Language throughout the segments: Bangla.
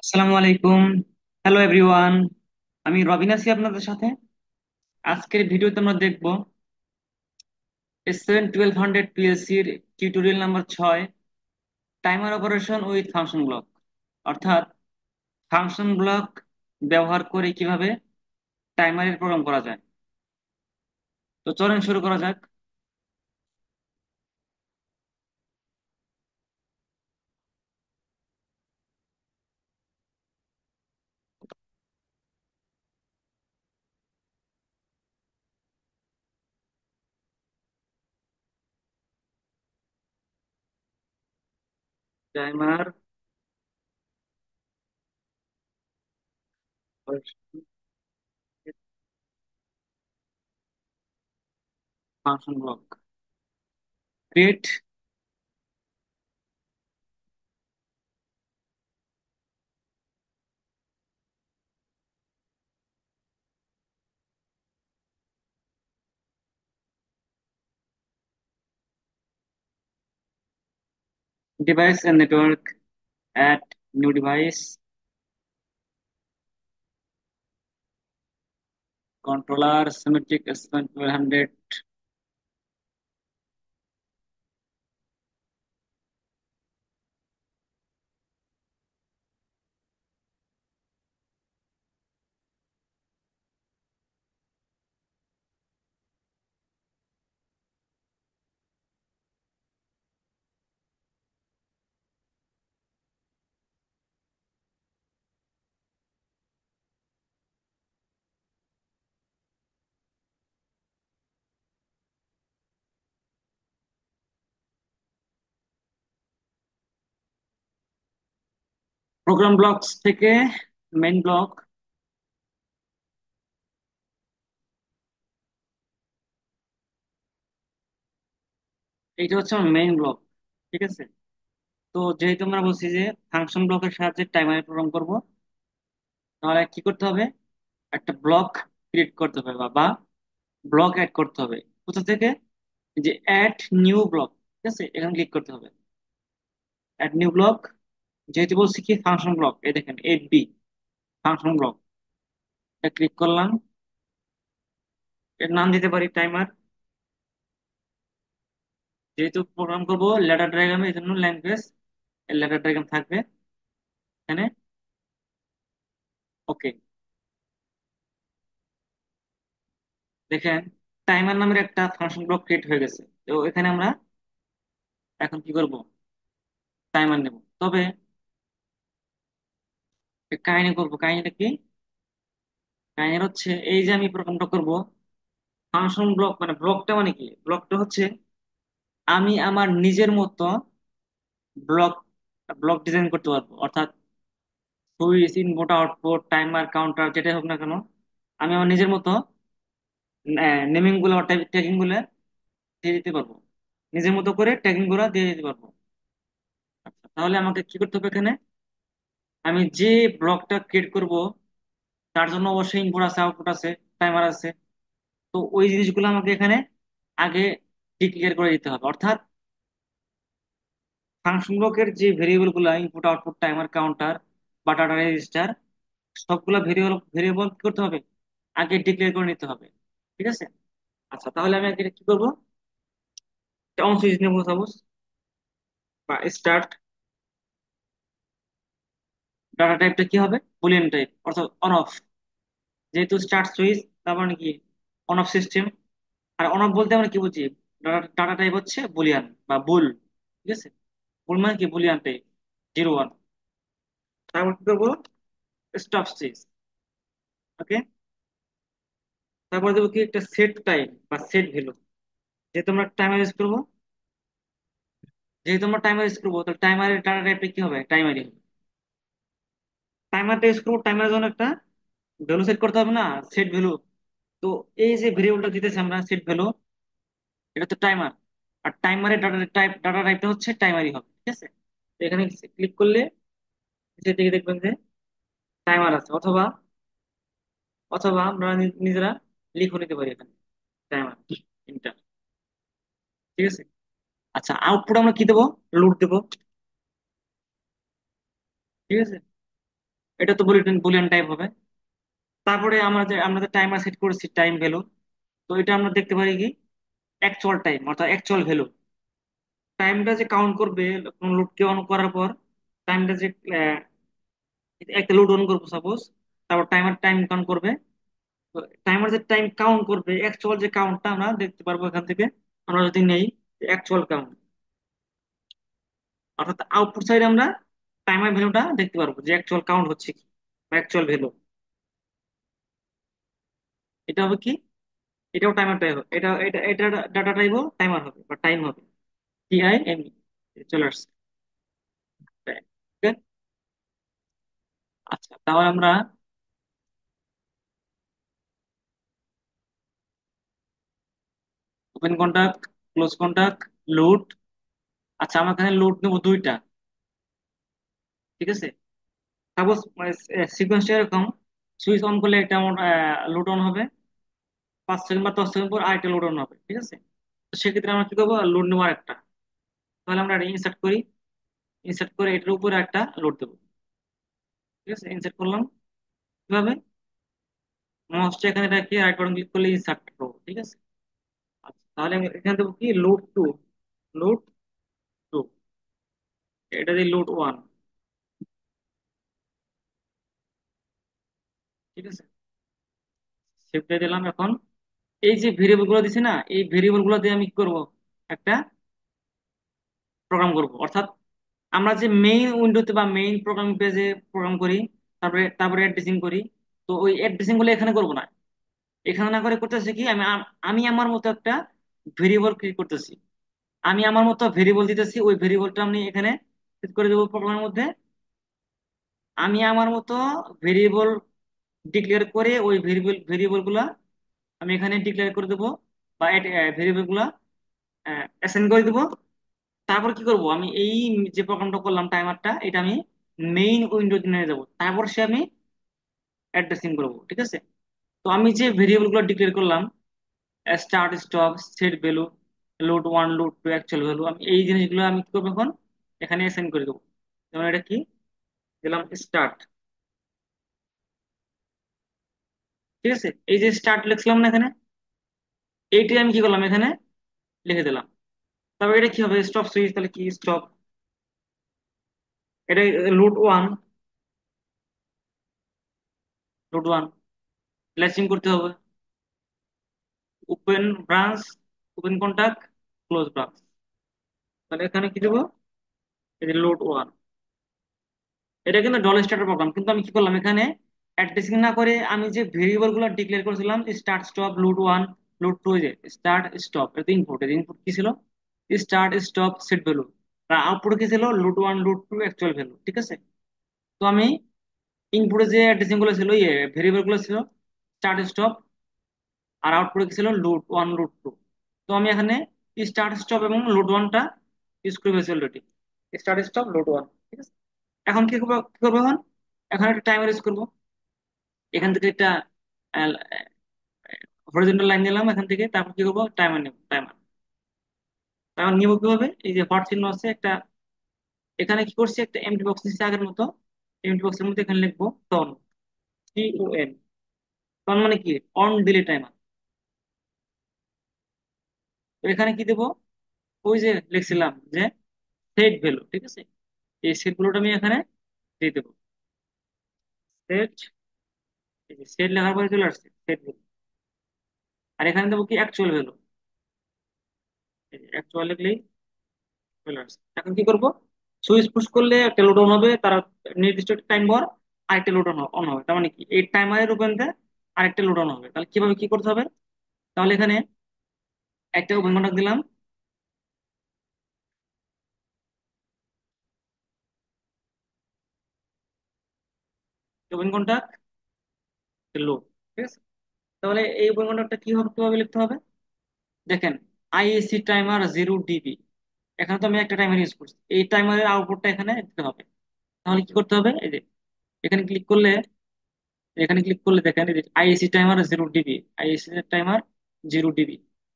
আসসালামু আলাইকুম। Hello everyone. আমি রবিন আছি আপনাদের সাথে। আজকের ভিডিওতে আমরা দেখব S7-1200 পিএলসির tutorial number 6, timer operation with function block. অর্থাৎ ফাংশন ব্লক ব্যবহার করে কিভাবে টাইমারের প্রোগ্রাম করা যায়। তো চলেন শুরু করা যাক। Timer function block create device and network, add new device, controller symmetric S7-1200, program blocks থেকে মেইন ব্লক। এইটা হচ্ছে আমার মেইন ব্লক। ঠিক আছে। তো যেহেতু আমরা বলছি যে ফাংশন ব্লকের সাহায্যে টাইমারে প্রোগ্রাম করব, তাহলে কি করতে হবে? একটা ব্লক ক্রিয়েট করতে হবে বা ব্লক অ্যাড করতে হবে। কোথা থেকে? যে অ্যাড নিউ ব্লক। ঠিক আছে, এখানে ক্লিক করতে হবে। অ্যাড নিউ ব্লক, যেহেতু বলছি কি ফাংশন ব্লক, এই দেখেন 8B ফাংশন ব্লক। এটা ক্লিক করলাম। এর নাম দিতে পারি টাইমার। যেহেতু প্রোগ্রাম করব ল্যাডার ডায়াগ্রামে, এই জন্য ল্যাঙ্গুয়েজ ল্যাডার ডায়াগ্রাম থাকবে এখানে। ওকে। দেখেন টাইমার নামের একটা ফাংশন ব্লক ক্রিয়েট হয়ে গেছে। তো এখানে আমরা এখন কি করব? টাইমার নেব। তবে কাহিনী করব। কাহিনীটা কি? কাহিনী হচ্ছে এই যে আমি প্রোগ্রামটা করব ফাংশন ব্লক, মানে ব্লকটা মানে কি? ব্লকটা হচ্ছে আমি আমার নিজের মতো ব্লক ব্লক ডিজাইন করতে পারবো। অর্থাৎ switch, input, output, timer, counter, যেটাই হোক না কেন, আমি আমার নিজের মতো নেমিং গুলো, ট্যাগিং গুলো দিয়ে দিতে পারবো। নিজের মতো করে ট্যাগিং গুলো দিয়ে দিতে পারবো। আচ্ছা, তাহলে আমাকে কি করতে হবে এখানে? আমি যে ব্লকটা ক্রিয়েট করব তার জন্য অবশ্যই ইনপুট আছে, আউটপুট আছে, টাইমার আছে। তো ওই জিনিসগুলো আমাকে এখানে আগে ডিক্লেয়ার করে দিতে হবে। অর্থাৎ ফাংশন ব্লকের যে ভেরিয়েবল গুলা, ইনপুট, আউটপুট, টাইমার, কাউন্টার বা ডাটা রেজিস্টার, সবগুলা ভেরিয়েবল ভেরিয়েবল কি করতে হবে? আগে ডিক্লেয়ার করে নিতে হবে। ঠিক আছে। আচ্ছা, তাহলে আমি আগে কি করবো? একটা অংশ নেবো সাপোজ, বা স্টার্ট। ডাটা টাইপটা কি হবে? বুলিয়ান টাইপ, অর্থাৎ অন অফ। যেহেতু স্টার্ট সুইচ, তার মানে কি অন অফ সিস্টেম। আর অন অফ বলতে আমরা কি বুঝি? ডাটা টাইপ হচ্ছে বুলিয়ান বা বুল। ঠিক আছে। বুল মানে কি? Boolean type, 0-1। তারপর কি করবো? Stop switch. ওকে। তারপর দেবো কি একটা সেট টাইম বা সেট ভ্যালু। যেহেতু আমরা টাইমার ইউজ করবো, তাহলে টাইমারের ডাটা টাইপটা কি হবে? টাইমারই হবে। টাইমারটা ইউজ করবো, টাইমারের জন্য একটা ভ্যালু সেট করতে হবে না? Set value. তো এই যে ভেরিয়েবলটা দিতেছি আমরা, সেট ভ্যালু, এটা তো টাইমার। আর টাইমারের ডাটা টাইপটা হচ্ছে টাইমারই হবে। ঠিক আছে। তো এখানে ক্লিক করলে নিচের দিকে দেখবেন যে টাইমার আছে। অথবা অথবা আমরা নিজেরা লিখে নিতে পারি এখানে টাইমার ইন্টার। ঠিক আছে। আচ্ছা, আউটপুট আমরা কি দেবো? লোড দেবো। ঠিক আছে। এটা তো বুলিয়ান বুলিয়ান টাইপ হবে। তারপরে আমরা যে টাইমার সেট করেছি টাইম ভ্যালু, তো এটা আমরা দেখতে পারি কি অ্যাকচুয়াল টাইম অর্থাৎ অ্যাকচুয়াল ভ্যালু। টাইমটা যে কাউন্ট করবে কোন লোডকে অন করার পর, টাইমটা যে একটা লোড অন করবো সাপোজ, তারপর টাইমার টাইম কাউন্ট করবে। তো টাইমার যে টাইম কাউন্ট করবে অ্যাকচুয়াল যে কাউন্টটা আমরা দেখতে পারবো এখান থেকে। আমরা যদি নেই অ্যাকচুয়াল কাউন্ট, অর্থাৎ আউটপুট সাইডে আমরা টাইমার ভ্যালুটা দেখতে পারবো যে অ্যাকচুয়াল কাউন্ট হচ্ছে কি বা অ্যাকচুয়াল ভ্যালু। এটা হবে কি, এটাও টাইমার টাইপ হবে, এটা ডাটা টাইপও টাইমার হবে বা টাইম হবে। TIME চলে আসছে। Okay? আচ্ছা তাহলে আমরা open contact, close contact, load. আচ্ছা আমার এখানে লোড নেবো দুইটা, ঠিক আছে। সাপোজ সিকোয়েন্সটা এরকম, সুইচ অন করলে একটা আমার লোড অন হবে, 5 সেকেন্ড বা 10 সেকেন্ড পর আরেকটা লোড অন হবে, ঠিক আছে। তো সেক্ষেত্রে আমরা কি করবো, লোড নেবো আরেকটা। তাহলে আমরা ইনসার্ট করি, ইনসার্ট করে এটার উপরে একটা লোড দেবো, ঠিক আছে। ইনসার্ট করলাম কিভাবে, মাউসটা এখানে রাখি রাইট বাটন ক্লিক করলে ইনসার্ট করবো, ঠিক আছে। আচ্ছা তাহলে আমি এখানে দেবো কি লোড টু, লোড টু, এটা দিয়ে লোড ওয়ান, ঠিক আছে। সেভ দিয়ে দিলাম। এখন এই যে ভেরিয়েবল গুলো দিছে না, এই ভেরিয়েবল গুলো দিয়ে আমি কি করবো, একটা প্রোগ্রাম করব। অর্থাৎ আমরা যে মেইন উইন্ডোতে বা মেইন প্রোগ্রামিং পেজে প্রোগ্রাম করি, তারপরে তারপরে অ্যাড্রেসিং করি, তো ওই অ্যাড্রেসিং গুলো এখানে করব না। এখানে না করে করতেছি কি, আমি আমার মতো একটা ভেরিয়েবল ক্রিয়েট করতেছি। আমি আমার মতো ভেরিয়েবল দিতেছি, ওই ভেরিয়েবলটা আমি এখানে সেট করে দেবো প্রোগ্রামের মধ্যে। আমি আমার মতো ভেরিয়েবল ডিক্লেয়ার করে ওই ভেরিয়েবল গুলা আমি এখানে ডিক্লেয়ার করে দেবো, বা ভেরিয়েবল গুলা অ্যাসাইন করে দেবো। তারপর কি করব, আমি এই যে প্রোগ্রামটা করলাম টাইমারটা, এটা আমি মেইন উইন্ডোতে নিয়ে যাব, তারপর সে আমি অ্যাড্রেসিং করব, ঠিক আছে। তো আমি যে ভেরিয়েবল গুলো ডিক্লেয়ার করলাম, start stop set value, load one load two actual value, আমি এই জিনিসগুলো আমি কি করবো এখন এখানে অ্যাসাইন করে দেবো। যেমন এটা কি দিলাম, স্টার্ট, ঠিক আছে। এই যে স্টার্ট লিখলাম না এখানে, এইটাই আমি কি করলাম এখানে লিখে দিলাম। তারপর এটা কি হবে, স্টপ সুইচ, তাহলে কি স্টপ, এটা load one, load one latching করতে হবে, open branch, open contact, close branch. তাহলে এখানে কি দেবো, এই যে লোড ওয়ান। এটা কিন্তু ডল স্টার্টার প্রোগ্রাম, কিন্তু আমি কি করলাম এখানে অ্যাড্রেসিং না করে আমি যে ভেরিয়েবল গুলো ডিক্লেয়ার করেছিলাম, start stop load one load two, যে স্টার্ট স্টপ, এটা ইনপুট, এর ইনপুট কি ছিল, স্টার্ট স্টপ সেট ভ্যালু, আর আউটপুট কি ছিল load one load two actual value, ঠিক আছে। তো আমি ইনপুটে যে অ্যাড্রেসিং গুলো ছিল, ইয়ে ভেরিয়েবল গুলো ছিল স্টার্ট স্টপ, আর আউটপুটে কি ছিল লোড ওয়ান লোড টু। তো আমি এখানে স্টার্ট স্টপ এবং লোড ওয়ানটা ইউজ করে ফেলছি already, start stop load one, ঠিক আছে। এখন কি করবো এখন, এখন একটা টাইমার ইউজ করবো। এখান থেকে একটা হরিজন্টাল লাইন নিলাম এখান থেকে, তারপর কি করবো, টাইমার নেব, টাইমার। টাইমার নিব কিভাবে, এই যে হট চিহ্ন আছে একটা, এখানে কি করছি একটা এমটি বক্স নিচ্ছি আগের মতো। এমটি বক্সের মধ্যে এখানে লিখবো টন, TON। টন মানে কি, অন দিলে টাইমার। তো এখানে কি দেবো, ওই যে লিখছিলাম যে সেট ভ্যালু, ঠিক আছে। এই সেট ভ্যালুটা আমি এখানে দিয়ে দেবো, সেট, এই যে সেট লেখার পরে চলে আসছে সেট ভ্যালু। আর এখানে দেবো কি অ্যাকচুয়াল ভ্যালু, অ্যাকচুয়াল লিখলেই চলে আসছে। এখন কি করব, সুইচ পুশ করলে একটা লোড অন হবে, তার নির্দিষ্ট টাইম পর আরেকটা লোড অন হবে। তার মানে কি এই টাইমারের উপরে আরেকটা লোড অন হবে। তাহলে কিভাবে কি করতে হবে, তাহলে এখানে একটা ওপেন কন্টাক্ট দিলাম, ওপেন কন্টাক্ট লোড, ঠিক আছে। তাহলে এই ওপেন কন্টাক্টটা কি হবে, কিভাবে লিখতে হবে, দেখেন IAC টাইমার 0 dB। এখানে তো আমি একটা টাইমার ইউজ করছি, এই টাইমারের আউটপুটটা এখানে দিতে হবে। তাহলে কি করতে হবে, এই যে এখানে ক্লিক করলে, এখানে ক্লিক করলে দেখেন এই যে ISC timer 0 dB, ISC timer 0 dB।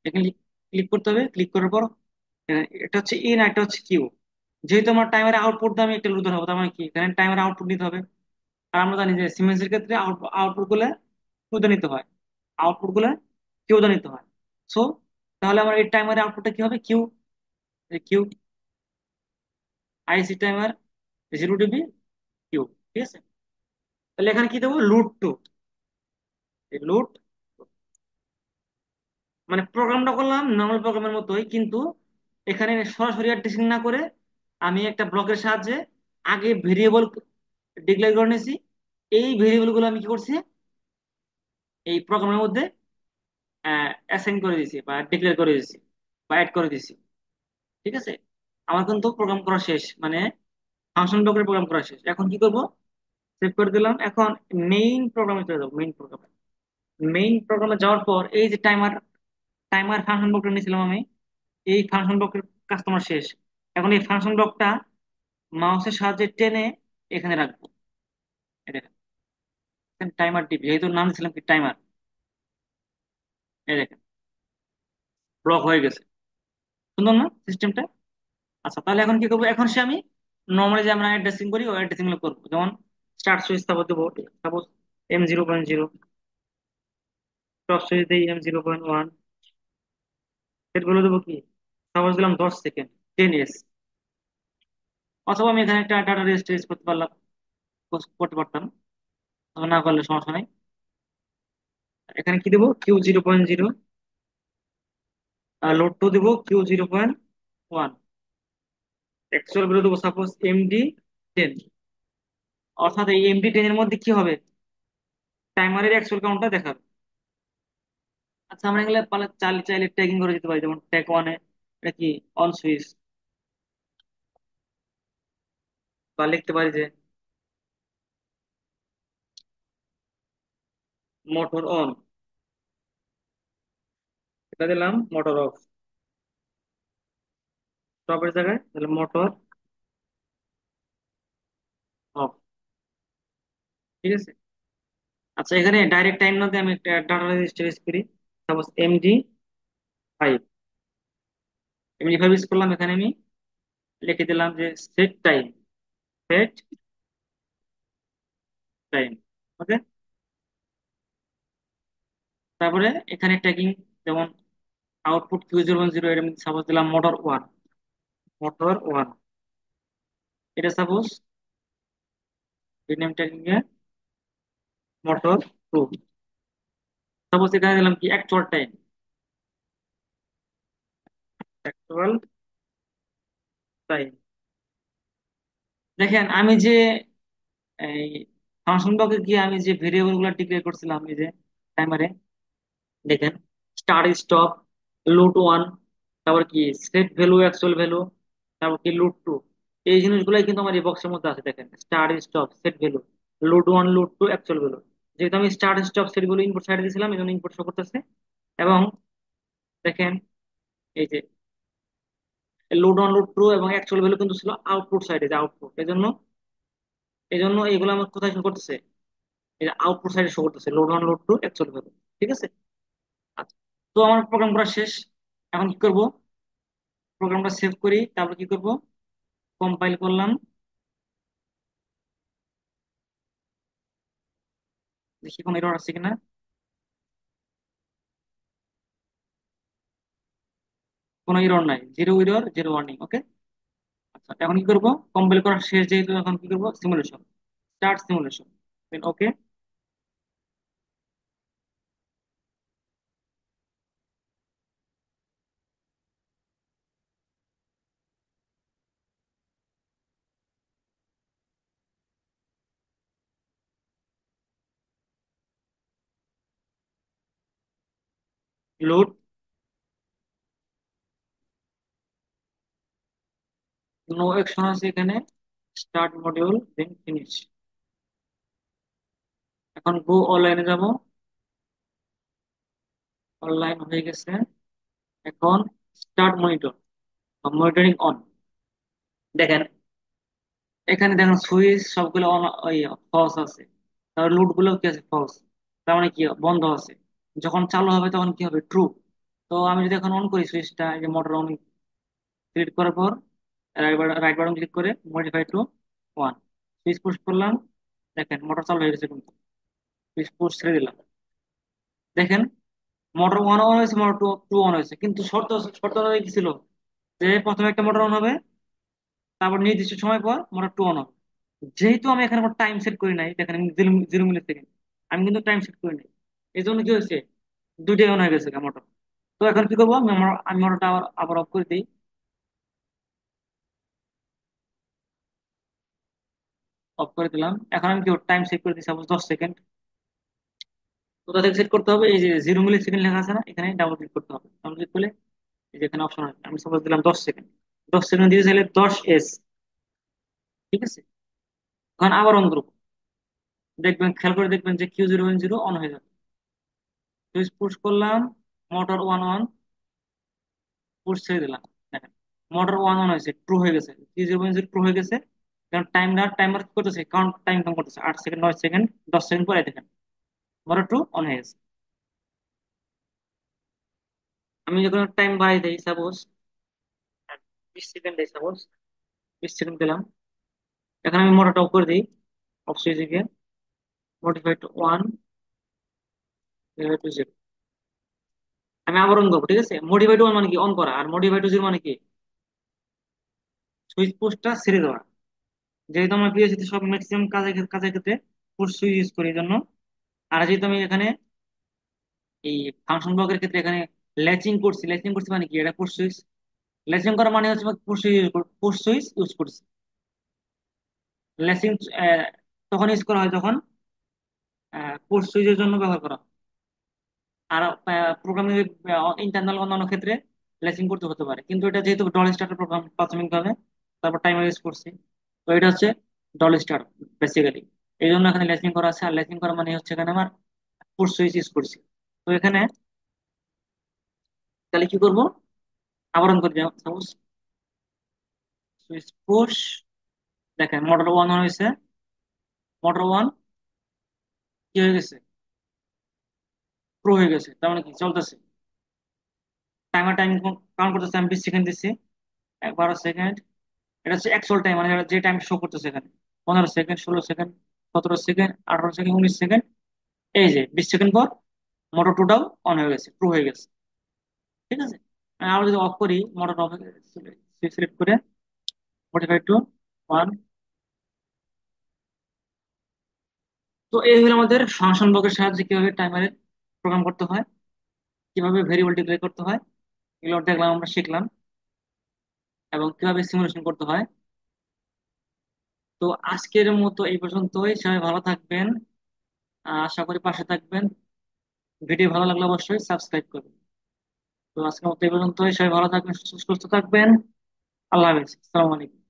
এখানে ক্লিক করতে হবে, ক্লিক করার পর এটা হচ্ছে ইন, একটা হচ্ছে কিউ। যেহেতু আমার টাইমারের আউটপুট দিয়ে আমি একটা লোড ধরাবো, তার মানে কি এখানে টাইমারের আউটপুট নিতে হবে। আর আমরা জানি যে সিমেন্সের ক্ষেত্রে আউটপুট গুলো কিউতে নিতে হয়, আউটপুট গুলো কিউতে নিতে হয়। সো তাহলে আমার এই টাইমারের আউটপুটটা কি হবে? কিউ। কিউ আইসি টাইমার 0 ডিবি কিউ। ঠিক আছে, তাহলে এখানে কি দেবো? লুট টু। লুট মানে প্রোগ্রামটা করলাম নর্মাল প্রোগ্রামের মতোই, কিন্তু এখানে সরাসরি অ্যাড্রেসিং না করে আমি একটা ব্লকের সাহায্যে আগে ভেরিয়েবল ডিক্লেয়ার করে নিয়েছি। এই ভেরিয়েবল গুলো আমি কি করছি? এই প্রোগ্রামের মধ্যে অ্যাসাইন করে দিয়েছি বা ডিক্লেয়ার করে দিয়েছি বা অ্যাড করে দিয়েছি। ঠিক আছে, আমার কিন্তু প্রোগ্রাম করা শেষ, মানে ফাংশন ব্লকের প্রোগ্রাম করা শেষ। এখন কি করব? সেভ করে দিলাম। এখন মেইন প্রোগ্রামে চলে যাবো। মেইন প্রোগ্রামে যাওয়ার পর এই যে টাইমার টাইমার ফাংশন ব্লকটা নিয়েছিলাম আমি, এই ফাংশন ব্লকের কাজ তোমার শেষ। এখন এই ফাংশন ব্লকটা মাউসের সাহায্যে টেনে এখানে রাখবো। এই দেখেন, টাইমার টিপি, যেহেতু নাম দিয়েছিলাম কি টাইমার। এই দেখেন, ব্লক হয়ে গেছে। সুন্দর না সিস্টেমটা? আচ্ছা, তাহলে এখন কি করবো? এখন সে আমি নর্মালি যে আমরা অ্যাড্রেসিং করি ওই অ্যাড্রেসিং গুলো করবো। যেমন স্টার্ট সুইচ তারপর দেবো সাপোজ M0.0, স্টপ সুইচ দিই M0.1, সেট গুলো দেবো কি? সাপোজ দিলাম 10 সেকেন্ড, 10s। অথবা আমি এখানে একটা ডাটা রেজিস্টার ইউজ করতে পারলাম, করতে পারতাম। তবে না পারলে সমস্যা নেই। এখানে কি দেবো? Q0.0। আর লোড টু দেবো Q0.1। অ্যাকচুয়াল ভ্যালু দেবো সাপোজ MD10। অর্থাৎ এই MD10 এর মধ্যে কি হবে? টাইমারের অ্যাকচুয়াল কাউন্টটা দেখাবে। আচ্ছা, আমরা এগুলো পালে চাইলে চাইলে ট্যাগিং করে দিতে পারি। যেমন ট্যাগ 1-এ এটা কি? On switch. বা লিখতে পারি যে মোটর অন। এটা দিলাম মোটর অফ। স্টপের জায়গায় তাহলে মোটর অফ। ঠিক আছে। আচ্ছা, এখানে ডাইরেক্ট টাইম না দিয়ে আমি একটা ডাটা রেজিস্টার ইউজ করি। Suppose MD5। MD5 ইউজ করলাম। এখানে আমি লিখে দিলাম যে set time. Set time. Okay. তারপরে এখানে ট্যাগিং, যেমন আউটপুট Q0.0 এর সাপোজ দিলাম মোটর 1। মোটর 1 এটা সাপোজ রিনেম ট্যাগিং এ মোটর 2। সাপোজ এখানে দিলাম কি অ্যাকচুয়াল টাইম। Actual time. দেখেন আমি যে এই ফাংশন ব্লকে গিয়ে আমি যে ভেরিয়েবল গুলো ডিক্লেয়ার করছিলাম এই যে টাইমারে, দেখেন স্টার্ট স্টপ, লুট 1, তারপর কি সেট ভ্যালু, অ্যাকচুয়াল ভ্যালু, তারপর কি লুট 2। এই জিনিসগুলাই কিন্তু আমার এই বক্সের মধ্যে আছে। দেখেন স্টার্ট স্টপ, সেট ভ্যালু, লুট 1, লুট 2, অ্যাকচুয়াল ভ্যালু। যেহেতু আমি start stop set value input সাইডে দিয়েছিলাম এই জন্য ইনপুট শো করতেছে। এবং দেখেন এই যে লুট 1, লুট 2 এবং অ্যাকচুয়াল ভ্যালু কিন্তু ছিল আউটপুট সাইডে, যে আউটপুট। এই জন্য এগুলো আমার কোথায় শো করতেছে? এই যে আউটপুট সাইডে শো করতেছে লুট 1, লুট 2, অ্যাকচুয়াল ভ্যালু। ঠিক আছে। আচ্ছা, তো আমার প্রোগ্রাম করা শেষ। এখন কি করব? প্রোগ্রামটা সেভ করি, তারপর কি করব? কম্পাইল করলাম, দেখি কোনো এরর আছে কিনা। কোনো এরর নাই, জিরো এরর, জিরো ওয়ার্নিং। ওকে। আচ্ছা, এখন কি করব? কম্পাইল করা শেষ যেহেতু, এখন কি করব? Simulation, start simulation. Okay. Load, no action আছে এখানে, স্টার্ট মডিউল দেন ফিনিশ। এখন গো অনলাইনে যাব। অনলাইন হয়ে গেছে। এখন স্টার্ট মনিটর, মনিটরিং অন। দেখেন এখানে দেখেন সুইচ সবগুলো অন, ওই ফলস আছে। তার লুট গুলো কি আছে? ফলস। তার মানে কি বন্ধ আছে। যখন চালু হবে তখন কি হবে? ট্রু। তো আমি যদি এখন অন করি সুইচটা, এই যে মোটর অন ক্লিক করার পর রাইট বাটন ক্লিক করে মডিফাই টু 1, সুইচ পুশ করলাম, দেখেন মোটর চালু হয়ে গেছে কিন্তু পুশ ছেড়ে দিলাম। দেখেন মোটর ওয়ান অন হয়েছে, মোটর টু টু অন হয়েছে, কিন্তু শর্ত শর্ত কি ছিল, যে প্রথমে একটা মোটর অন হবে, তারপর নির্দিষ্ট সময় পর মোটর টু অন হবে। যেহেতু আমি এখানে কোনো টাইম সেট করি নাই, দেখেন আমি 0 মিলি সেকেন্ড, আমি কিন্তু টাইম সেট করি নাই, এই জন্য কি হয়েছে, দুইটাই অন হয়ে গেছে মোটর। তো এখন কি করবো, আমি মোটরটা আবার আবার অফ করে দিই। অফ করে দিলাম। এখন আমি কি টাইম সেট করে দিই, সাপোজ 10 সেকেন্ড। কোথা থেকে সেট করতে হবে, এই যে 0 মিলি সেকেন্ড লেখা আছে না, এখানে ডাবল ক্লিক করতে হবে। ডাবল ক্লিক করলে এই যে এখানে অপশন আছে, আমি সাপোজ দিলাম 10 সেকেন্ড। 10 সেকেন্ড দিয়ে চাইলে 10s। ঠিক আছে, এখন আবার অন করবো। দেখবেন, খেয়াল করে দেখবেন যে Q010 অন হয়ে যাবে। সুইচ পুশ করলাম, মোটর ওয়ান অন, পুশ ছেড়ে দিলাম। দেখেন মোটর ওয়ান অন হয়েছে, ট্রু হয়ে গেছে, Q010 ট্রু হয়ে গেছে। কারণ টাইমার কি করতেছে, কাউন্ট টাইম কাউন্ট করতেছে, 8 সেকেন্ড, 9 সেকেন্ড, 10 সেকেন্ড পরে দেখেন মোটর ট্রু অন হয়ে গেছে। আমি যখন টাইম বাড়াই দিই, সাপোজ 20 সেকেন্ড দিই, সাপোজ 20 সেকেন্ড দিলাম। এখন আমি মোটরটা অফ করে দিই, অফ সুইচে গিয়ে modify to one, to zero. আমি আবার অন করবো, ঠিক আছে। মডিফাই টু ওয়ান মানে কি, অন করা, আর মডিফাই টু জিরো মানে কি, সুইচ পুশটা ছেড়ে দেওয়া। যেহেতু আমার পিএসসি তে সব ম্যাক্সিমাম কাজের ক্ষেত্রে পুশ সুইচ ইউজ করি এই জন্য। আর যেহেতু আমি এখানে এই ফাংশন ব্লকের ক্ষেত্রে এখানে ল্যাচিং করছি মানে কি, এটা পুশ সুইচ। ল্যাচিং করা মানে হচ্ছে পুশ সুইচ ইউজ করছি। ল্যাচিং তখন ইউজ করা হয় যখন পুশ সুইচের জন্য ব্যবহার করা হয়। আর প্রোগ্রামিং ইন্টারনাল অন্যান্য ক্ষেত্রে ল্যাচিং করতে হতে পারে, কিন্তু এটা যেহেতু ডল স্টার্টার প্রোগ্রাম প্রাথমিকভাবে, তারপর টাইমার ইউজ করছি, তো এটা হচ্ছে ডল স্টার বেসিক্যালি। এই জন্য এখানে ল্যাচিং করা আছে। আর ল্যাচিং করা মানে হচ্ছে এখানে আমার পুশ সুইচ ইউজ করছি। তো এখানে তাহলে কি করব, আবরণ করে দিলাম সাপোজ সুইচ পুশ। দেখেন মোটর ওয়ান হয়েছে, মোটর ওয়ান কি হয়ে গেছে, প্রো হয়ে গেছে, তার মানে কি চলতেছে। টাইম কাউন্ট করতেছে, আমি 20 সেকেন্ড দিচ্ছি, 12 সেকেন্ড। এটা হচ্ছে অ্যাকচুয়াল টাইম, মানে যে টাইম শো করতেছে এখানে, 15 second, 16 second, 17 second, 18 second, 19 second. এই যে 20 সেকেন্ড পর মোটর টুটাও অন হয়ে গেছে, ট্রু হয়ে গেছে। ঠিক আছে, আমি আবার যদি অফ করি, মোটর অফ সিলেক্ট করে মডিফাই টু ওয়ান। তো এই হলো আমাদের ফাংশন ব্লকের সাহায্যে কিভাবে টাইমারের প্রোগ্রাম করতে হয়, কিভাবে ভেরিয়েবল ডিক্লেয়ার করতে হয়, এগুলো দেখলাম, আমরা শিখলাম, এবং কিভাবে সিমুলেশন করতে হয়। তো আজকের মতো এই পর্যন্তই, সবাই ভালো থাকবেন। আশা করি পাশে থাকবেন। ভিডিও ভালো লাগলে অবশ্যই সাবস্ক্রাইব করবেন। তো আজকের মতো এই পর্যন্তই, সবাই ভালো থাকবেন, সুস্থ থাকবেন। আল্লাহ হাফেজ, আসসালামু আলাইকুম।